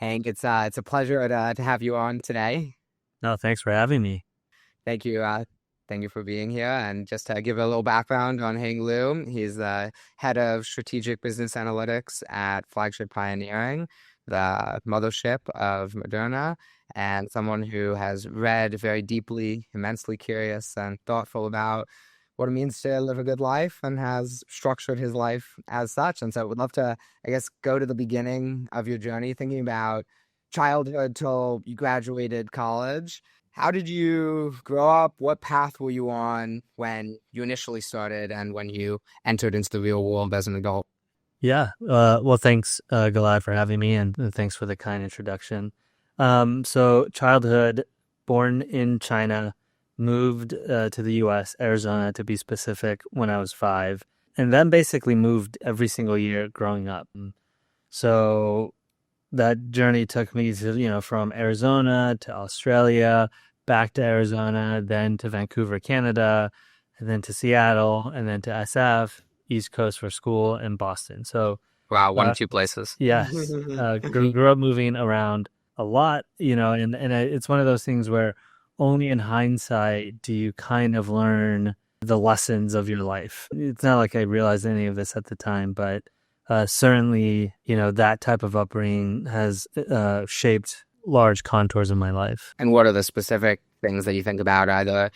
Hank, it's a pleasure to have you on today. No, thanks for having me. Thank you, thank you for being here. And just to give a little background on Heng Lu, he's the head of strategic business analytics at Flagship Pioneering, the mothership of Moderna, and someone who has read very deeply, immensely curious, and thoughtful about what it means to live a good life and has structured his life as such. And so I would love to, I guess, go to the beginning of your journey, thinking about childhood till you graduated college. How did you grow up? What path were you on when you initially started and when you entered into the real world as an adult? Yeah. Well, thanks, Gilad, for having me, and thanks for the kind introduction. So childhood, born in China, moved to the U.S., Arizona to be specific, when I was 5, and then basically moved every single year growing up. So that journey took me to, from Arizona to Australia, back to Arizona, then to Vancouver, Canada, and then to Seattle, and then to SF, East Coast for school, and Boston. So, Wow, one or uh, two places. yes, grew up moving around a lot, and it's one of those things where only in hindsight do you kind of learn the lessons of your life. It's not like I realized any of this at the time, but certainly, that type of upbringing has shaped large contours in my life. And what are the specific things that you think about either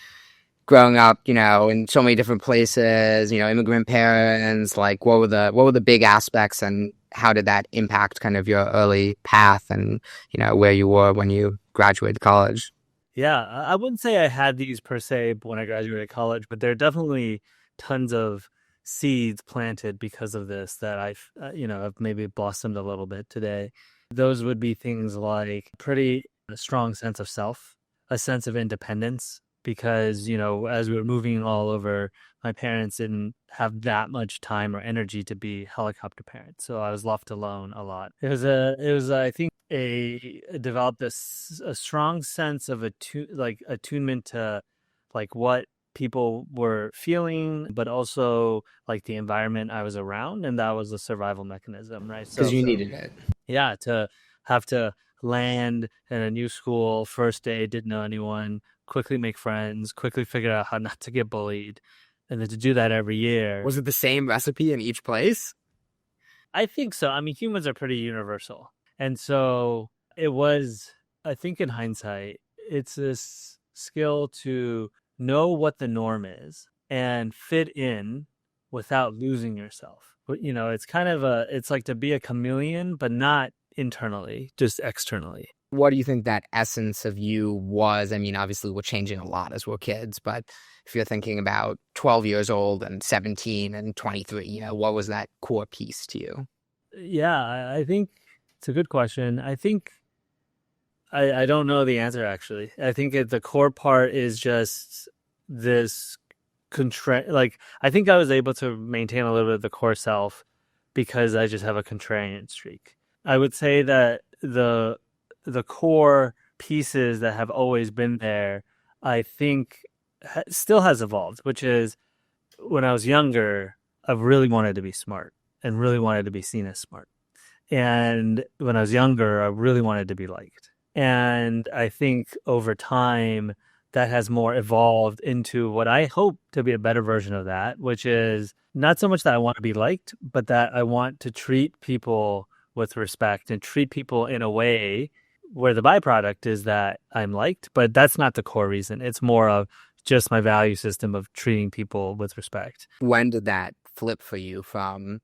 growing up, in so many different places, immigrant parents, like what were the big aspects and how did that impact kind of your early path and, where you were when you graduated college? Yeah, I wouldn't say I had these per se when I graduated college, but there are definitely tons of seeds planted because of this that have maybe blossomed a little bit today. Those would be things like pretty strong sense of self, a sense of independence, because, as we were moving all over, my parents didn't have that much time or energy to be helicopter parents. So I was left alone a lot. I think, developed a strong sense of attunement to like what people were feeling, but also like the environment I was around, and that was a survival mechanism, right? Because So you needed it. yeah, to have to land in a new school, first day, didn't know anyone, quickly make friends, quickly figure out how not to get bullied, and then to do that every year. Was it the same recipe in each place? I think so. I mean, humans are pretty universal. And so it was, I think in hindsight, it's this skill to know what the norm is and fit in without losing yourself. But, it's kind of it's like to be a chameleon, but not internally, just externally. What do you think that essence of you was? I mean, obviously we're changing a lot as we're kids, but if you're thinking about 12 years old and 17 and 23, what was that core piece to you? Yeah, I think it's a good question. I think I don't know the answer actually. I think the core part is just this like I think I was able to maintain a little bit of the core self because I just have a contrarian streak. I would say that the core pieces that have always been there, I think still has evolved, which is when I was younger, I really wanted to be smart and really wanted to be seen as smart. And when I was younger, I really wanted to be liked. And I think over time, that has more evolved into what I hope to be a better version of that, which is not so much that I want to be liked, but that I want to treat people with respect and treat people in a way where the byproduct is that I'm liked, but that's not the core reason. It's more of just my value system of treating people with respect. When did that flip for you from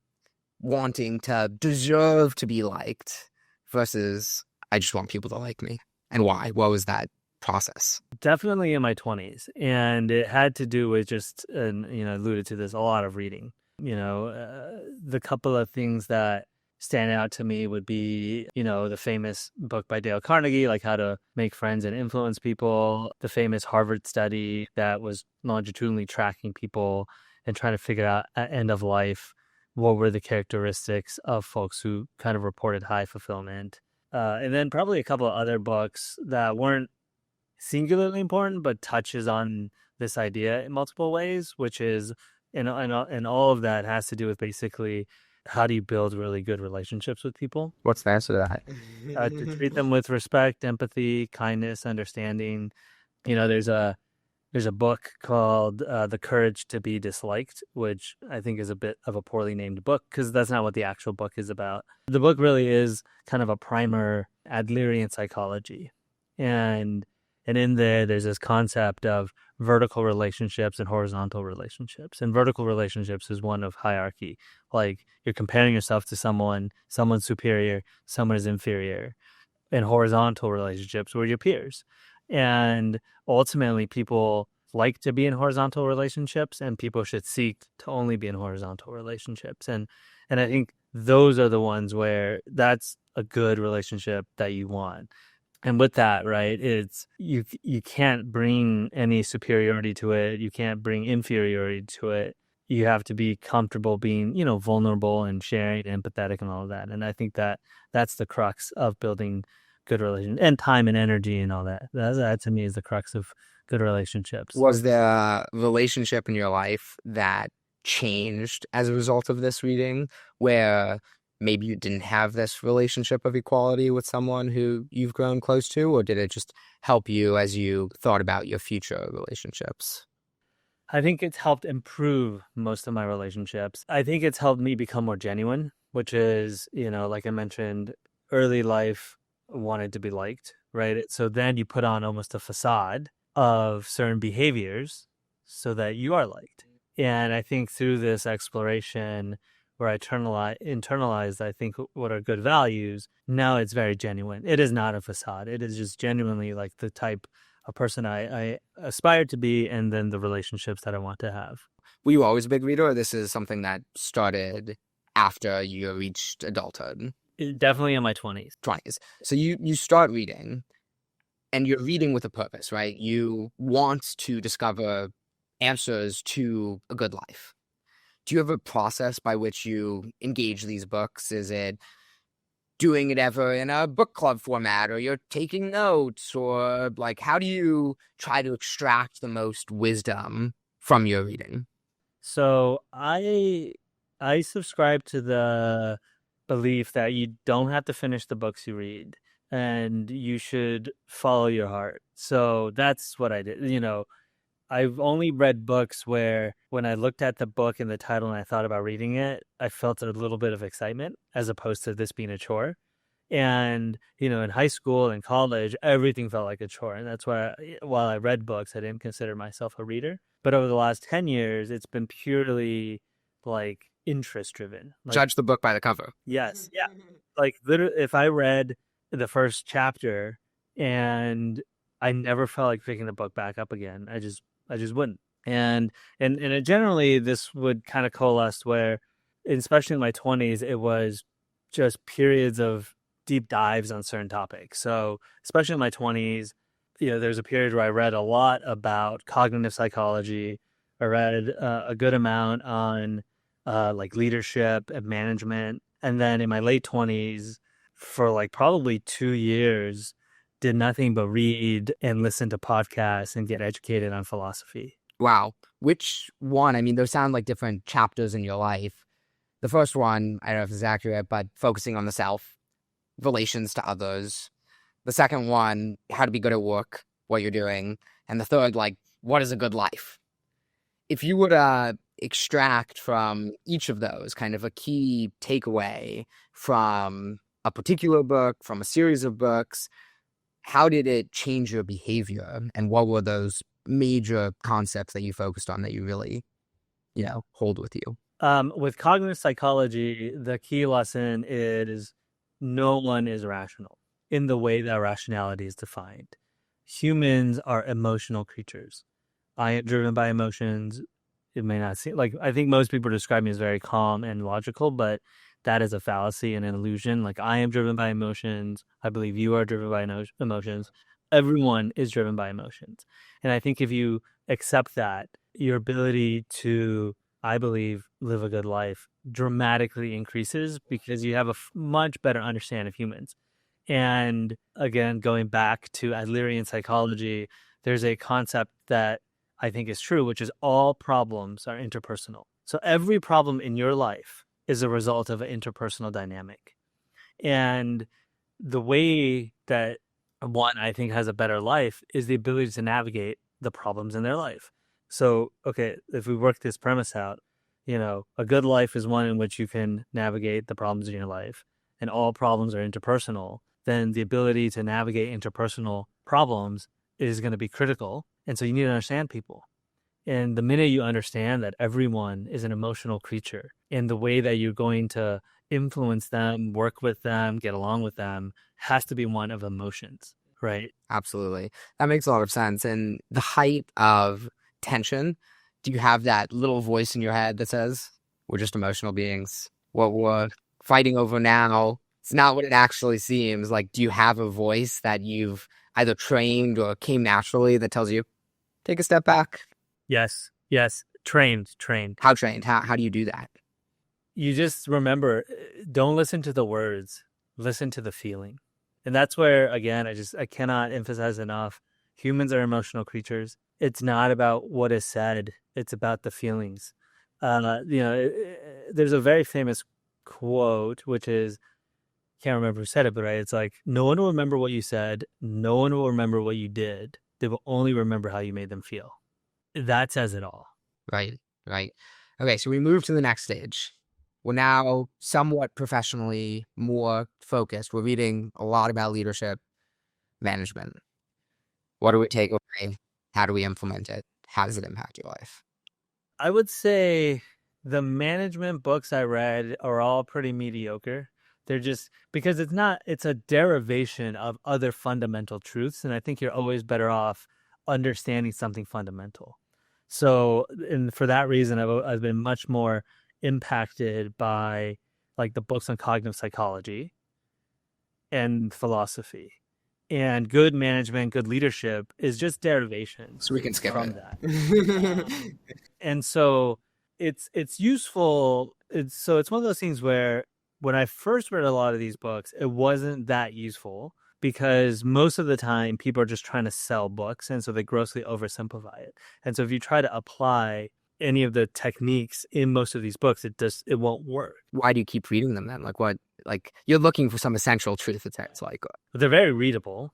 wanting to deserve to be liked versus I just want people to like me? And why? What was that process? Definitely in my 20s. And it had to do with just, and, alluded to this, a lot of reading. The couple of things that stand out to me would be, the famous book by Dale Carnegie, like How to Make Friends and Influence People, the famous Harvard study that was longitudinally tracking people and trying to figure out at end of life what were the characteristics of folks who kind of reported high fulfillment. And then probably a couple of other books that weren't singularly important, but touches on this idea in multiple ways, which is, and all of that has to do with basically how do you build really good relationships with people? What's the answer to To that? treat them with respect, empathy, kindness, understanding. There's a book called The Courage to Be Disliked, which I think is a bit of a poorly named book because that's not what the actual book is about. The book really is kind of a primer Adlerian psychology. And and in there's this concept of vertical relationships and horizontal relationships. And vertical relationships is one of hierarchy. Like you're comparing yourself to someone's superior, someone is inferior. And horizontal relationships were your peers. And ultimately, people like to be in horizontal relationships, and people should seek to only be in horizontal relationships. And I think those are the ones where that's a good relationship that you want. And with that, right, it's you can't bring any superiority to it. You can't bring inferiority to it. You have to be comfortable being, vulnerable and sharing, empathetic, and all of that. And I think that's the crux of building good relations, and time and energy and all that. That to me is the crux of good relationships. Was there a relationship in your life that changed as a result of this reading, where maybe you didn't have this relationship of equality with someone who you've grown close to, or did it just help you as you thought about your future relationships? I think it's helped improve most of my relationships. I think it's helped me become more genuine, which is, like I mentioned, early life wanted to be liked, right? So then you put on almost a facade of certain behaviors so that you are liked. And I think through this exploration where I internalized, I think, what are good values, now it's very genuine. It is not a facade. It is just genuinely like the type of person I aspire to be, and then the relationships that I want to have. Were you always a big reader, or this is something that started after you reached adulthood? Definitely in my 20s. 20s. So you start reading, and you're reading with a purpose, right? You want to discover answers to a good life. Do you have a process by which you engage these books? Is it doing it ever in a book club format, or you're taking notes, or like how do you try to extract the most wisdom from your reading? So I subscribe to the belief that you don't have to finish the books you read, and you should follow your heart. So that's what I did. I've only read books where when I looked at the book and the title and I thought about reading it, I felt a little bit of excitement as opposed to this being a chore. And, in high school and college, everything felt like a chore. And that's why, while I read books, I didn't consider myself a reader. But over the last 10 years, it's been purely like interest driven. Like, Judge the book by the cover. yes. Yeah. Like, literally, if I read the first chapter and I never felt like picking the book back up again, I just wouldn't. And it generally, this would kind of coalesce where, especially in my 20s, it was just periods of deep dives on certain topics. So especially in my 20s, there's a period where I read a lot about cognitive psychology. I read a good amount on like leadership and management. And then in my late 20s, for like probably 2 years, did nothing but read and listen to podcasts and get educated on philosophy. Wow. Which one? I mean, those sound like different chapters in your life. The first one, I don't know if it's accurate, but focusing on the self, relations to others. The second one, how to be good at work, what you're doing. And the third, like, what is a good life? If you were to extract from each of those kind of a key takeaway from a particular book, from a series of books, how did it change your behavior? And what were those major concepts that you focused on that you really, hold with you? With cognitive psychology, the key lesson is no one is rational in the way that rationality is defined. Humans are emotional creatures. I am driven by emotions. It may not seem like, I think most people describe me as very calm and logical, but that is a fallacy and an illusion. Like, I am driven by emotions. I believe you are driven by emotions. Everyone is driven by emotions. And I think if you accept that, your ability to, I believe, live a good life dramatically increases because you have a much better understanding of humans. And again, going back to Adlerian psychology, there's a concept that I think is true, which is all problems are interpersonal. So every problem in your life is a result of an interpersonal dynamic. And the way that one, I think, has a better life is the ability to navigate the problems in their life. So, okay, if we work this premise out, a good life is one in which you can navigate the problems in your life, and all problems are interpersonal. Then the ability to navigate interpersonal problems is going to be critical. And so you need to understand people. And the minute you understand that everyone is an emotional creature, and the way that you're going to influence them, work with them, get along with them has to be one of emotions, right? Absolutely. That makes a lot of sense. And the height of tension, do you have that little voice in your head that says, we're just emotional beings? What we're fighting over now, it's not what it actually seems. Like, do you have a voice that you've either trained or came naturally that tells you, take a step back? Yes, yes. Trained. How trained? How do you do that? You just remember, don't listen to the words, listen to the feeling. And that's where, again, I cannot emphasize enough. Humans are emotional creatures. It's not about what is said. It's about the feelings. There's a very famous quote, which is, can't remember who said it, but right, it's like, no one will remember what you said. No one will remember what you did. They will only remember how you made them feel. That says it all. Right, right. Okay, so we move to the next stage. We're now somewhat professionally more focused. We're reading a lot about leadership management. What do we take away? How do we implement it? How does it impact your life? I would say the management books I read are all pretty mediocre. They're just because it's a derivation of other fundamental truths. And I think you're always better off understanding something fundamental. So, and for that reason, I've been much more impacted by like the books on cognitive psychology and philosophy. And good management, good leadership is just derivations So we can skip from it. that. And so it's useful. It's one of those things where when I first read a lot of these books, it wasn't that useful because most of the time people are just trying to sell books, and so they grossly oversimplify it. And so if you try to apply any of the techniques in most of these books, it won't work. Why do you keep reading them then? Like what? Like you're looking for some essential truth. It's like But they're very readable,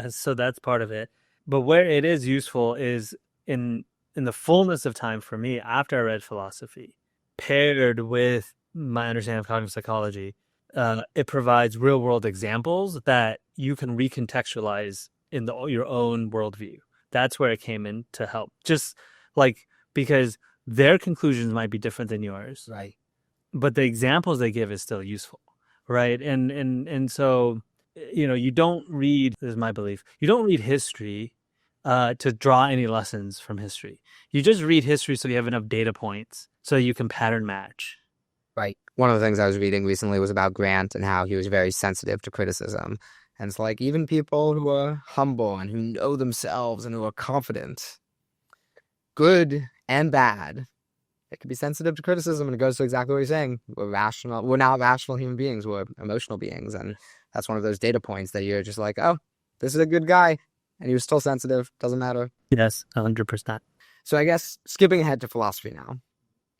so that's part of it. But where it is useful is in the fullness of time for me after I read philosophy, paired with my understanding of cognitive psychology. It provides real world examples that you can recontextualize in your own worldview. That's where it came in to help. Just like because their conclusions might be different than yours, right. but the examples they give is still useful, right? And so you don't read. This is my belief. You don't read history to draw any lessons from history. You just read history so you have enough data points so you can pattern match. Right. One of the things I was reading recently was about Grant and how he was very sensitive to criticism. And it's like even people who are humble and who know themselves and who are confident, good and bad, they can be sensitive to criticism. And it goes to exactly what you're saying. We're rational. We're not rational human beings. We're emotional beings. And that's one of those data points that you're just like, oh, this is a good guy. And he was still sensitive. Doesn't matter. Yes, 100%. So I guess skipping ahead to philosophy now,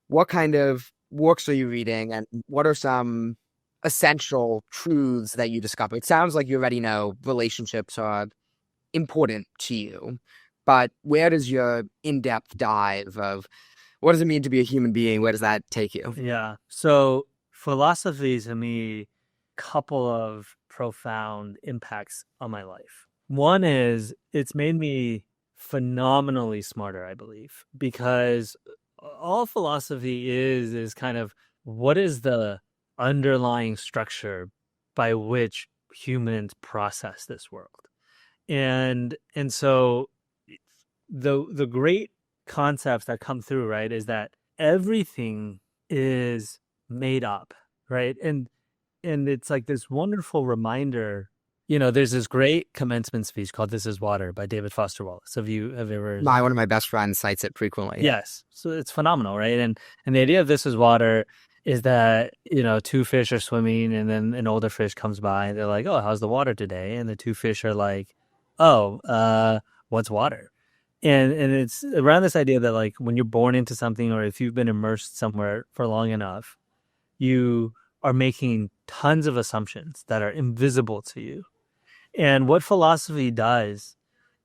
what kind of works are you reading and what are some essential truths that you discover? It sounds like you already know relationships are important to you, but where does your in-depth dive of what does it mean to be a human being? Where does that take you? Yeah. So philosophy to me, couple of profound impacts on my life. One is it's made me phenomenally smarter, I believe, because all philosophy is kind of what is the underlying structure by which humans process this world. And so the great concepts that come through, right, is that everything is made up, right? And it's like this wonderful reminder. There's this great commencement speech called "This Is Water" by David Foster Wallace. Have you ever? One of my best friends cites it frequently. Yes, so it's phenomenal, right? And the idea of "This Is Water" is that two fish are swimming, and then an older fish comes by, and they're like, "Oh, how's the water today?" And the two fish are like, "Oh, what's water?" And it's around this idea that like when you're born into something, or if you've been immersed somewhere for long enough, you are making tons of assumptions that are invisible to you. And what philosophy does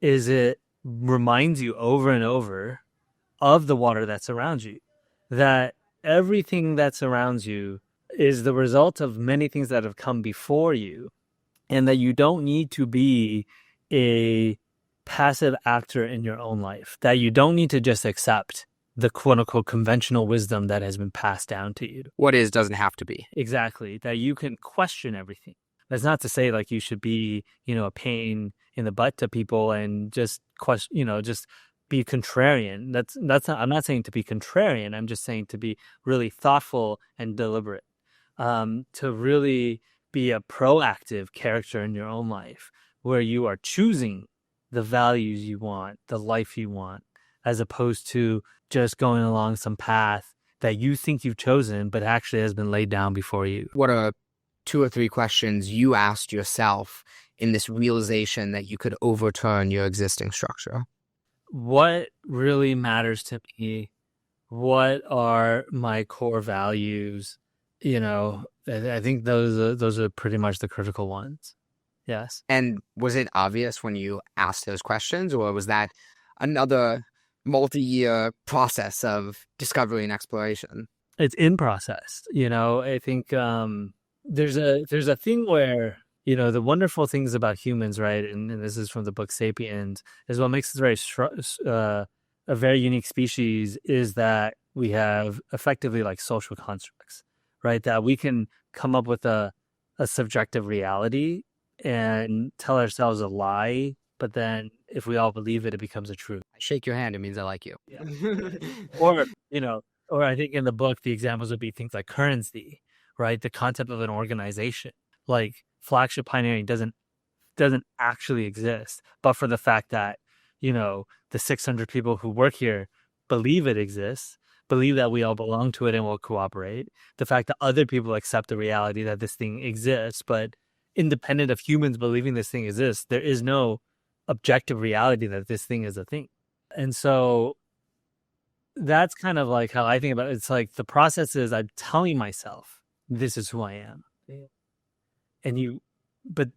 is it reminds you over and over of the water that surrounds you, that everything that surrounds you is the result of many things that have come before you, and that you don't need to be a passive actor in your own life, that you don't need to just accept the quote unquote conventional wisdom that has been passed down to you. What is doesn't have to be. Exactly. That you can question everything. That's not to say like you should be, a pain in the butt to people and just question, just be contrarian. That's not, I'm not saying to be contrarian. I'm just saying to be really thoughtful and deliberate. To really be a proactive character in your own life where you are choosing the values you want, the life you want, as opposed to just going along some path that you think you've chosen, but actually has been laid down before you. What are 2 or 3 questions you asked yourself in this realization that you could overturn your existing structure? What really matters to me? What are my core values? I think those are pretty much the critical ones. Yes. And was it obvious when you asked those questions, or was that another multi-year process of discovery and exploration? It's in process. I think there's a thing where the wonderful things about humans, right? And this is from the book *Sapiens*, is what makes us a very unique species is that we have effectively like social constructs, right? That we can come up with a subjective reality and tell ourselves a lie, but then if we all believe it, it becomes a truth. I shake your hand, it means I like you. Yeah. Or I think in the book, the examples would be things like currency, right? The concept of an organization, like Flagship Pioneering doesn't actually exist, but for the fact that, the 600 people who work here believe it exists, believe that we all belong to it and will cooperate. The fact that other people accept the reality that this thing exists, but independent of humans believing this thing exists, there is no objective reality that this thing is a thing. And so that's kind of like how I think about it. It's like the process is I'm telling myself, this is who I am. But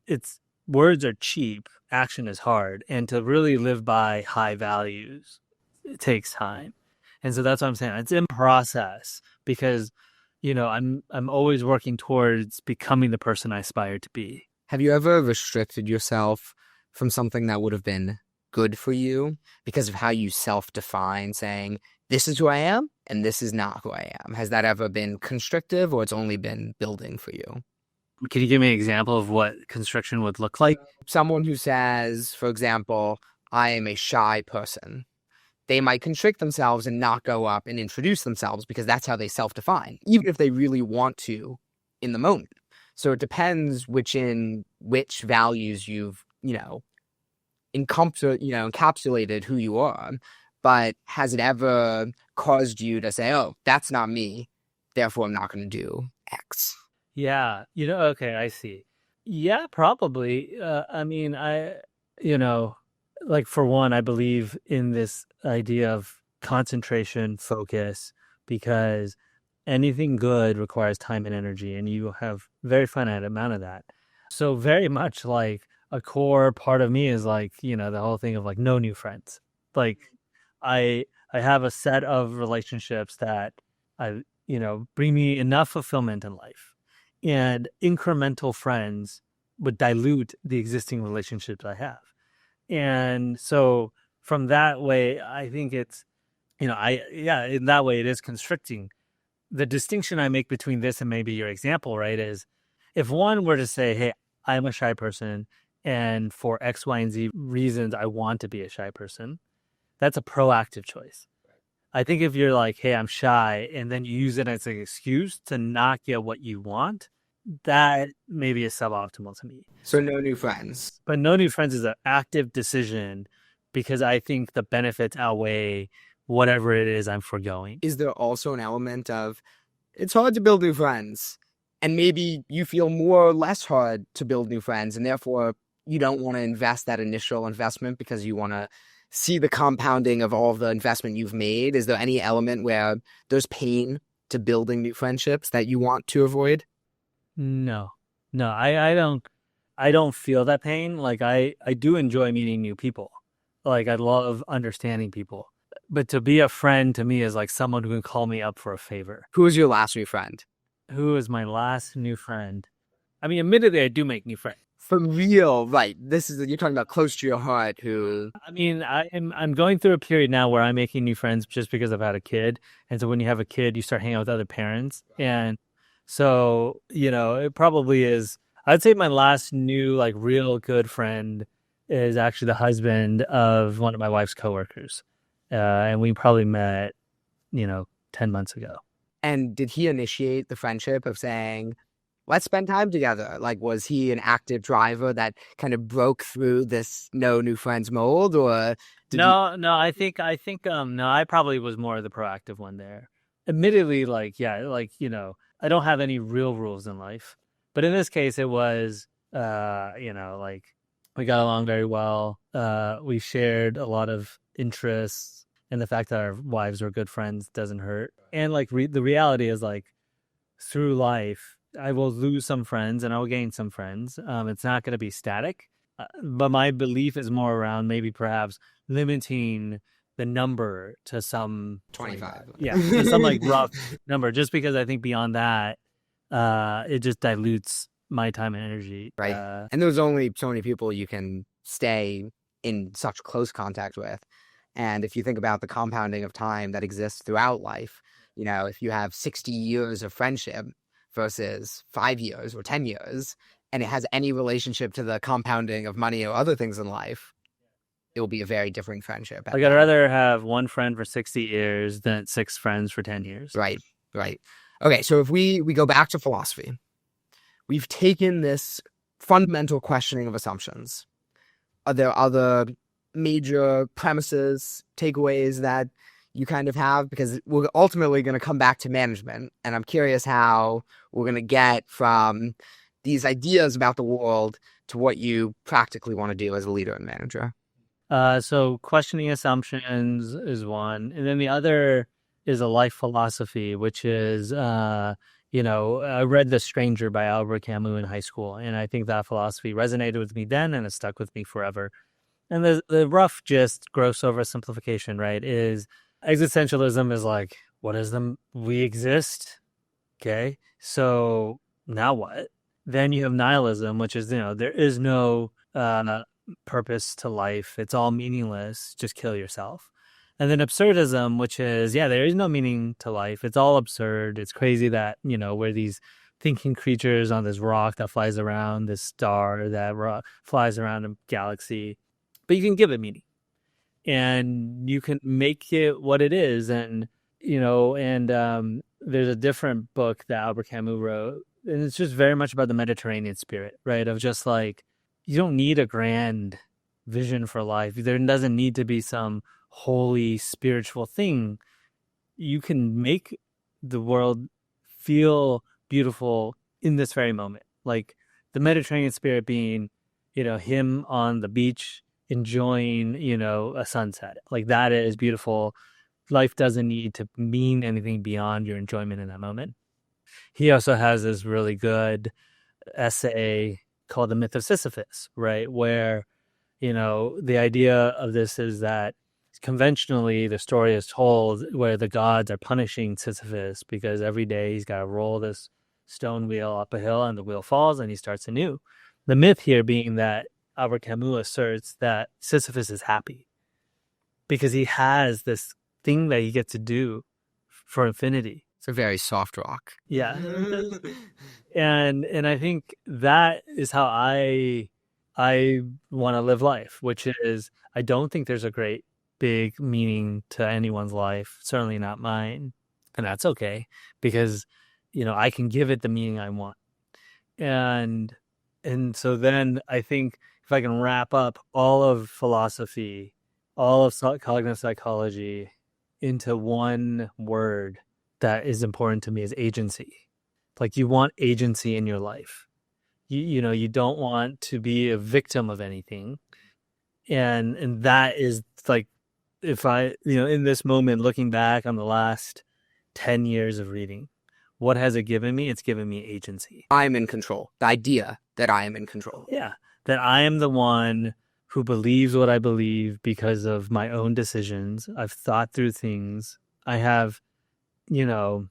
words are cheap, action is hard. And to really live by high values, it takes time. And so that's what I'm saying. It's in process because, I'm always working towards becoming the person I aspire to be. Have you ever restricted yourself from something that would have been good for you because of how you self-define, saying, this is who I am and this is not who I am? Has that ever been constrictive, or it's only been building for you? Can you give me an example of what constriction would look like? Someone who says, for example, I am a shy person. They might constrict themselves and not go up and introduce themselves because that's how they self-define, even if they really want to in the moment. So it depends which values you've, encapsulated who you are. But has it ever caused you to say, oh, that's not me, therefore I'm not going to do X? Yeah. Okay, I see. Yeah, probably. Like for one, I believe in this idea of concentration, focus, because anything good requires time and energy, and you have very finite amount of that. So very much like a core part of me is like, the whole thing of like no new friends. Like I have a set of relationships that bring me enough fulfillment in life, and incremental friends would dilute the existing relationships I have. And so from that way, I think it's, in that way it is constricting. The distinction I make between this and maybe your example, right, is if one were to say, hey, I'm a shy person and for X, Y, and Z reasons, I want to be a shy person, that's a proactive choice. I think if you're like, hey, I'm shy, and then you use it as an excuse to not get what you want, that maybe is suboptimal to me. So no new friends. But no new friends is an active decision because I think the benefits outweigh whatever it is I'm foregoing. Is there also an element of it's hard to build new friends, and maybe you feel more or less hard to build new friends, and therefore you don't want to invest that initial investment because you want to see the compounding of all of the investment you've made? Is there any element where there's pain to building new friendships that you want to avoid? No, no, I don't feel that pain. Like I do enjoy meeting new people. Like I love understanding people. But to be a friend to me is like someone who can call me up for a favor. Who was your last new friend? Who is my last new friend? I mean, admittedly, I do make new friends. For real, right. This is, you're talking about close to your heart who, I mean, I'm going through a period now where I'm making new friends just because I've had a kid. And so when you have a kid, you start hanging out with other parents. And so, it probably is. I'd say my last new, like, real good friend is actually the husband of one of my wife's coworkers. And we probably met, 10 months ago. and did he initiate the friendship of saying, let's spend time together? Like, was he an active driver that kind of broke through this no new friends mold, or did you? No, no, no, I probably was more of the proactive one there. Admittedly, like, yeah, like, I don't have any real rules in life. But in this case, it was, like we got along very well. We shared a lot of interests, and the fact that our wives were good friends doesn't hurt. And like the reality is like through life, I will lose some friends and I will gain some friends. It's not going to be static. But my belief is more around maybe perhaps limiting the number to some 25. yeah, to some like rough number, just because I think beyond that, it just dilutes my time and energy. Right. And there's only so many people you can stay in such close contact with. And if you think about the compounding of time that exists throughout life, if you have 60 years of friendship versus 5 years or 10 years, and it has any relationship to the compounding of money or other things in life, it will be a very different friendship. Like, I'd rather have one friend for 60 years than 6 friends for 10 years. Right, right. Okay, so if we go back to philosophy, we've taken this fundamental questioning of assumptions. Are there other major premises, takeaways that you kind of have? Because we're ultimately going to come back to management, and I'm curious how we're going to get from these ideas about the world to what you practically want to do as a leader and manager. So questioning assumptions is one. And then the other is a life philosophy, which is, I read The Stranger by Albert Camus in high school. And I think that philosophy resonated with me then and it stuck with me forever. And the rough gist, gross oversimplification, right, is existentialism is like, what is we exist? Okay. So now what? Then you have nihilism, which is, there is no purpose to life. It's all meaningless. Just kill yourself. And then absurdism, which is, there is no meaning to life. It's all absurd. It's crazy that, we're these thinking creatures on this rock that flies around, this star that flies around a galaxy. But you can give it meaning. And you can make it what it is. And, there's a different book that Albert Camus wrote. And it's just very much about the Mediterranean spirit, right? Of just like, you don't need a grand vision for life. There doesn't need to be some holy spiritual thing. You can make the world feel beautiful in this very moment. Like the Mediterranean spirit being, him on the beach enjoying, a sunset. Like that is beautiful. Life doesn't need to mean anything beyond your enjoyment in that moment. He also has this really good essay called The Myth of Sisyphus, right? Where, the idea of this is that conventionally the story is told where the gods are punishing Sisyphus because every day he's got to roll this stone wheel up a hill and the wheel falls and he starts anew. The myth here being that Albert Camus asserts that Sisyphus is happy because he has this thing that he gets to do for infinity. It's a very soft rock. Yeah. And I think that is how I want to live life, which is I don't think there's a great big meaning to anyone's life, certainly not mine. And that's okay because, I can give it the meaning I want. And so then I think if I can wrap up all of philosophy, all of cognitive psychology into one word that is important to me is agency. Like you want agency in your life. You don't want to be a victim of anything. And that is like, if I, in this moment, looking back on the last 10 years of reading. What has it given me? It's given me agency. I'm in control. The idea that I am in control. Yeah. That I am the one who believes what I believe because of my own decisions. I've thought through things. I have, you know,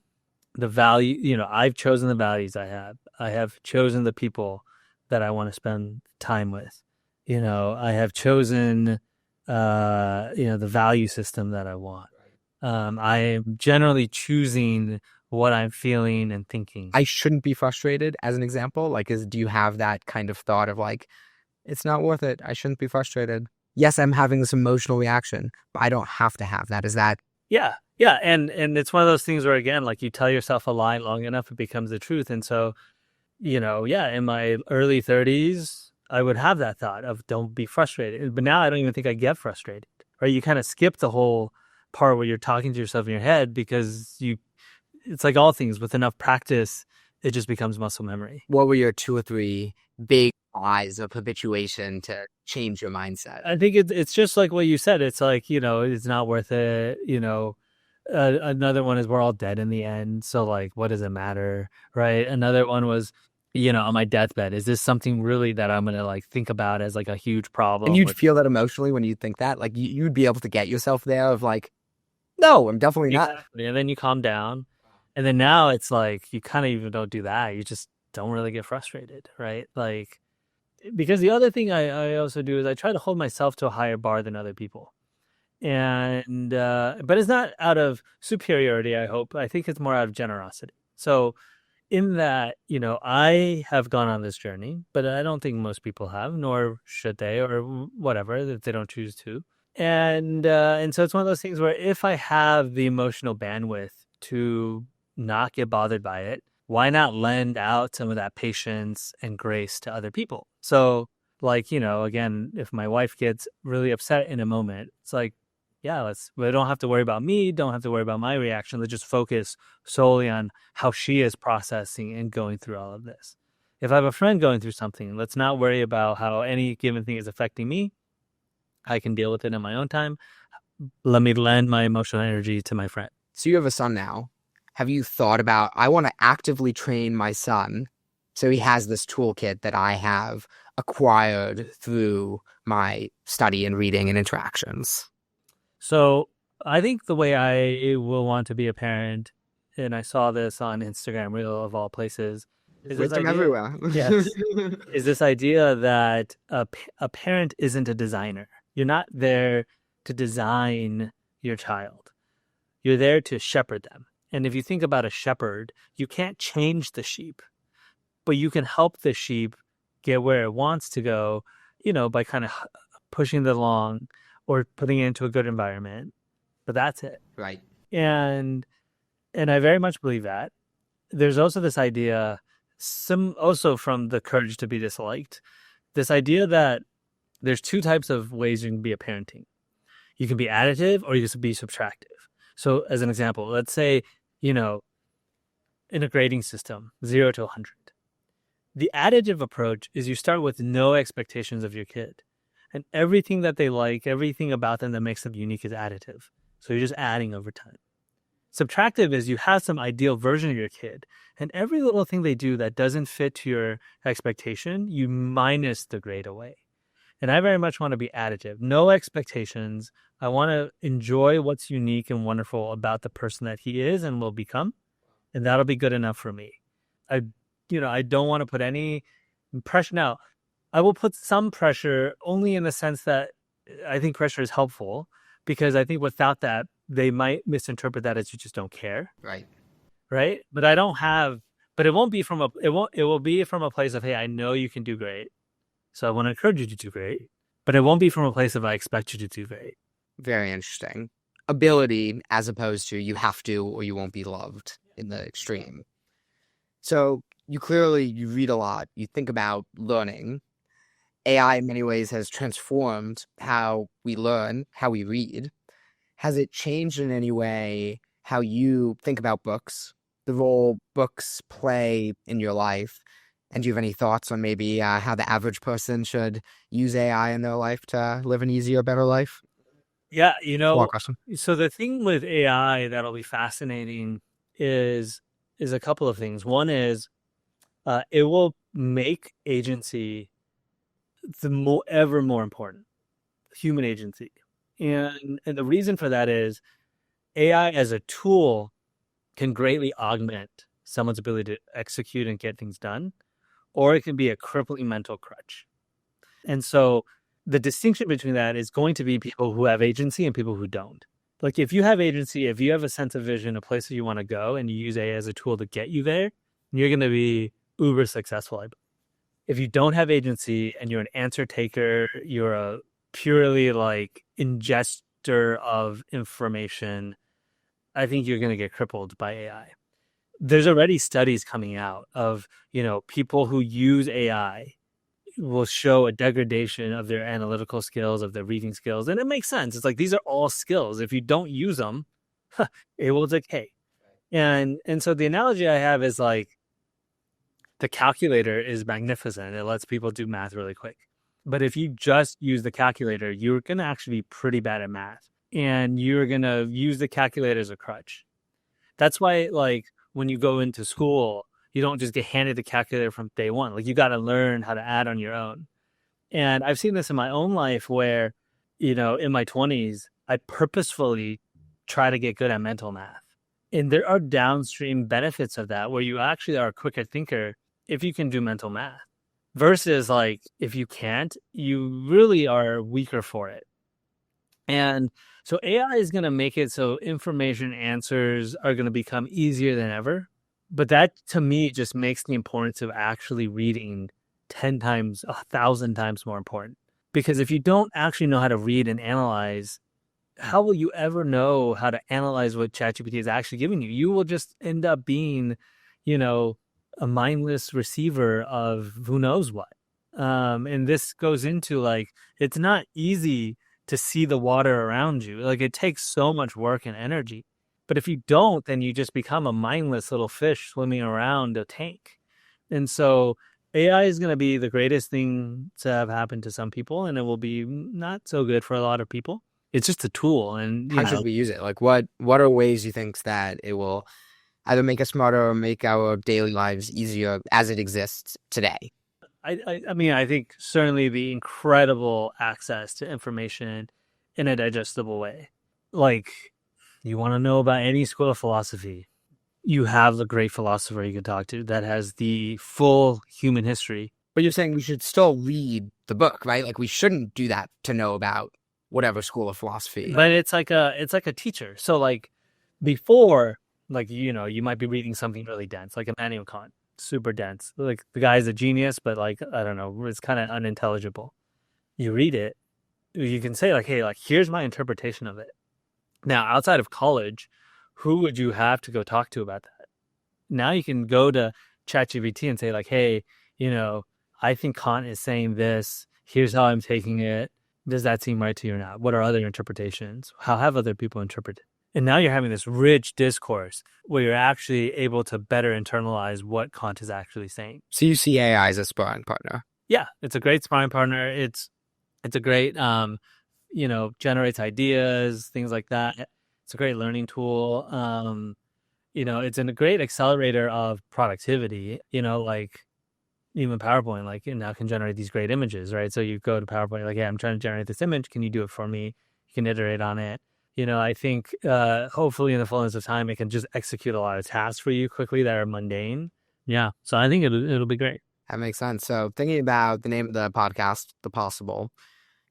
the value, I've chosen the values I have. I have chosen the people that I want to spend time with. I have chosen, the value system that I want. I am generally choosing what I'm feeling and thinking. I shouldn't be frustrated, as an example. Like, do you have that kind of thought of like, it's not worth it. I shouldn't be frustrated. Yes, I'm having this emotional reaction, but I don't have to have that. Is that? Yeah. Yeah. And it's one of those things where, again, like you tell yourself a lie long enough, it becomes the truth. And so, yeah, in my early 30s, I would have that thought of don't be frustrated. But now I don't even think I get frustrated, right? You kind of skip the whole part where you're talking to yourself in your head because it's like all things with enough practice, it just becomes muscle memory. What were your 2 or 3 big lies of habituation to change your mindset? I think it's just like what you said. It's like, it's not worth it. Another one is we're all dead in the end. So like, what does it matter? Right. Another one was, on my deathbed, is this something really that I'm going to like think about as like a huge problem? And you'd feel that emotionally when you think that, like you'd be able to get yourself there of like, no, I'm definitely not. Exactly. And then you calm down. And then now it's like, you kind of even don't do that. You just don't really get frustrated. Right. Like, because the other thing I also do is I try to hold myself to a higher bar than other people. And, but it's not out of superiority, I hope. I think it's more out of generosity. So, in that, I have gone on this journey, but I don't think most people have, nor should they, or whatever, if they don't choose to. And so it's one of those things where if I have the emotional bandwidth to not get bothered by it, why not lend out some of that patience and grace to other people? So, like, again, if my wife gets really upset in a moment, it's like, yeah, we don't have to worry about me, don't have to worry about my reaction. Let's just focus solely on how she is processing and going through all of this. If I have a friend going through something, let's not worry about how any given thing is affecting me. I can deal with it in my own time. Let me lend my emotional energy to my friend. So you have a son now. Have you thought about, I want to actively train my son so he has this toolkit that I have acquired through my study and reading and interactions? So I think the way I will want to be a parent, and I saw this on Instagram, Reel of all places, is this Wisdom idea, everywhere. yes, is this idea that a parent isn't a designer. You're not there to design your child. You're there to shepherd them. And if you think about a shepherd, you can't change the sheep, but you can help the sheep get where it wants to go, by kind of pushing it along or putting it into a good environment. But that's it. Right. And I very much believe that. There's also this idea, also from the Courage to be Disliked, this idea that there's 2 types of ways you can be a parenting. You can be additive or you can be subtractive. So as an example, let's say, in a grading system, 0 to 100. The additive approach is you start with no expectations of your kid. And everything that they like, everything about them that makes them unique is additive. So you're just adding over time. Subtractive is you have some ideal version of your kid, and every little thing they do that doesn't fit to your expectation, you minus the grade away. And I very much want to be additive. No expectations. I want to enjoy what's unique and wonderful about the person that he is and will become. And that'll be good enough for me. I don't want to put any pressure. Now, I will put some pressure only in the sense that I think pressure is helpful, because I think without that, they might misinterpret that as you just don't care. Right. Right. But it won't be it will be from a place of, hey, I know you can do great. So I want to encourage you to do great, but it won't be from a place of I expect you to do great. Very interesting. Ability as opposed to you have to or you won't be loved in the extreme. So you read a lot. You think about learning. AI in many ways has transformed how we learn, how we read. Has it changed in any way how you think about books, the role books play in your life? And do you have any thoughts on maybe how the average person should use AI in their life to live an easier, better life? Yeah, Long question. so the thing with AI that'll be fascinating is a couple of things. One is it will make agency ever more important, human agency. And the reason for that is AI as a tool can greatly augment someone's ability to execute and get things done, or it can be a crippling mental crutch. And so the distinction between that is going to be people who have agency and people who don't. Like if you have agency, if you have a sense of vision, a place that you want to go, and you use AI as a tool to get you there, you're going to be uber successful. If you don't have agency and you're an answer taker, you're a purely like ingester of information, I think you're going to get crippled by AI. There's already studies coming out of, people who use AI will show a degradation of their analytical skills, of their reading skills. And it makes sense. It's like, these are all skills. If you don't use them, it will decay. And so the analogy I have is like, the calculator is magnificent. It lets people do math really quick. But if you just use the calculator, you're going to actually be pretty bad at math. And you're going to use the calculator as a crutch. That's why, like, when you go into school, you don't just get handed the calculator from day one. Like, you got to learn how to add on your own. And I've seen this in my own life where, in my 20s, I purposefully try to get good at mental math. And there are downstream benefits of that where you actually are a quicker thinker if you can do mental math. Versus, like, if you can't, you really are weaker for it. And so AI is going to make it so information answers are going to become easier than ever. But that, to me, just makes the importance of actually reading 10 times, 1,000 times more important. Because if you don't actually know how to read and analyze, how will you ever know how to analyze what ChatGPT is actually giving you? You will just end up being, a mindless receiver of who knows what. And this goes into, like, it's not easy to see the water around you. Like, it takes so much work and energy. But if you don't, then you just become a mindless little fish swimming around a tank. And so AI is going to be the greatest thing to have happened to some people, and it will be not so good for a lot of people. It's just a tool. And How should we use it? Like, what are ways you think that it will either make us smarter or make our daily lives easier as it exists today? I mean, I think certainly the incredible access to information in a digestible way. Like, you want to know about any school of philosophy, you have a great philosopher you can talk to that has the full human history. But you're saying we should still read the book, right? Like, we shouldn't do that to know about whatever school of philosophy. But it's like a teacher. So, like, before, like, you might be reading something really dense, like Immanuel Kant. Super dense. Like, the guy's a genius, but, like, I don't know, it's kind of unintelligible. You read it, you can say, like, hey, like, here's my interpretation of it. Now, outside of college, who would you have to go talk to about that? Now you can go to ChatGPT and say, like, hey, I think Kant is saying this. Here's how I'm taking it. Does that seem right to you or not? What are other interpretations? How have other people interpreted? And now you're having this rich discourse where you're actually able to better internalize what Kant is actually saying. So you see AI as a sparring partner? Yeah, it's a great sparring partner. It's a great, generates ideas, things like that. It's a great learning tool. It's a great accelerator of productivity. Like, even PowerPoint, like, it now can generate these great images, right? So you go to PowerPoint, like, hey, I'm trying to generate this image. Can you do it for me? You can iterate on it. I think hopefully in the fullness of time, it can just execute a lot of tasks for you quickly that are mundane. Yeah. So I think it'll be great. That makes sense. So thinking about the name of the podcast, The Possible,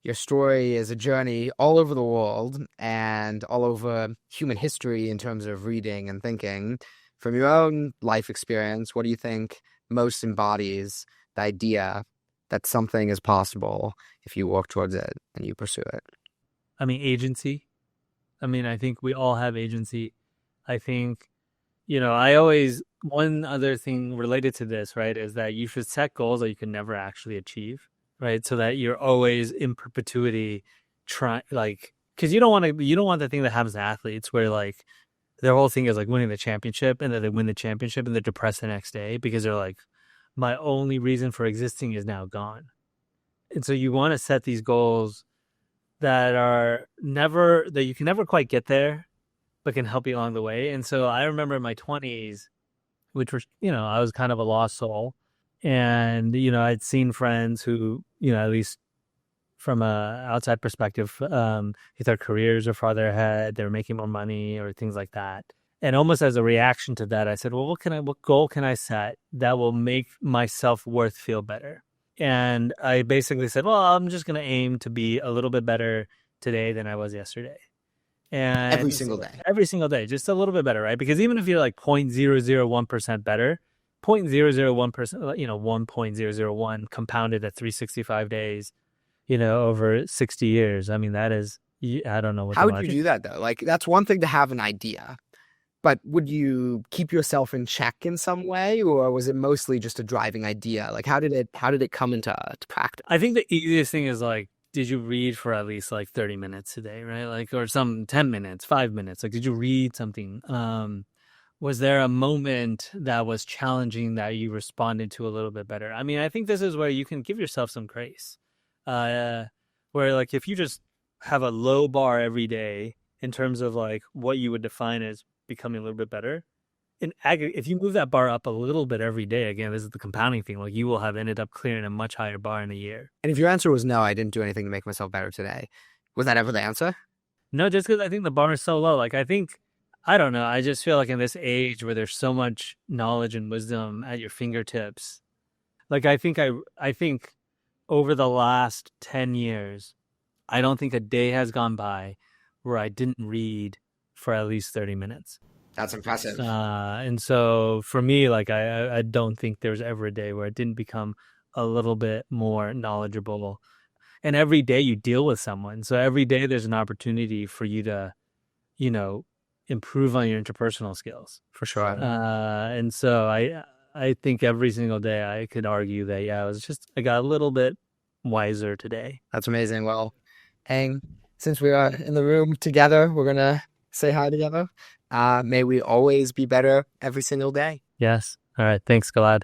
your story is a journey all over the world and all over human history in terms of reading and thinking. From your own life experience, what do you think most embodies the idea that something is possible if you work towards it and you pursue it? I mean, agency. I think we all have agency. I think, one other thing related to this, right, is that you should set goals that you can never actually achieve, right? So that you're always in perpetuity because you don't want the thing that happens to athletes where, like, their whole thing is, like, winning the championship, and then they win the championship and they're depressed the next day because they're like, my only reason for existing is now gone. And so you want to set these goals that you can never quite get there, but can help you along the way. And so I remember in my 20s, which was, I was kind of a lost soul. And, I'd seen friends who, at least from a outside perspective, their careers are farther ahead, they're making more money or things like that. And almost as a reaction to that, I said, well, what goal can I set that will make my self-worth feel better? And I basically said, well, I'm just going to aim to be a little bit better today than I was yesterday. Every And single day. every single day, just a little bit better, right? Because even if you're like 0.001% better, 0.001%, 1.001 compounded at 365 days, over 60 years. I mean, that is, I don't know what How the would you market. do that though? Like that's one thing to have an idea, but would you keep yourself in check in some way, or was it mostly just a driving idea? Like how did it come into to practice? I think the easiest thing is like, did you read for at least like 30 minutes a day, right? Like, or some 10 minutes, 5 minutes. Like, did you read something? Was there a moment that was challenging that you responded to a little bit better? I mean, I think this is where you can give yourself some grace. Uh, where like if you just have a low bar every day in terms of like what you would define as becoming a little bit better, in aggregate, if you move that bar up a little bit every day, again, this is the compounding thing. Like you will have ended up clearing a much higher bar in a year. And if your answer was no, I didn't do anything to make myself better today, was that ever the answer? No, just because I think the bar is so low. Like I don't know. I just feel like in this age where there's so much knowledge and wisdom at your fingertips, like I think over the last 10 years, I don't think a day has gone by where I didn't read for at least 30 minutes. That's impressive. And so for me, like I don't think there's ever a day where I didn't become a little bit more knowledgeable. And every day you deal with someone. So every day there's an opportunity for you to, you know, improve on your interpersonal skills. For sure. And so I think every single day I could argue that yeah, I got a little bit wiser today. That's amazing. Well, Heng, since we are in the room together, we're gonna say hi together. May we always be better every single day. Yes. All right. Thanks, Gilad.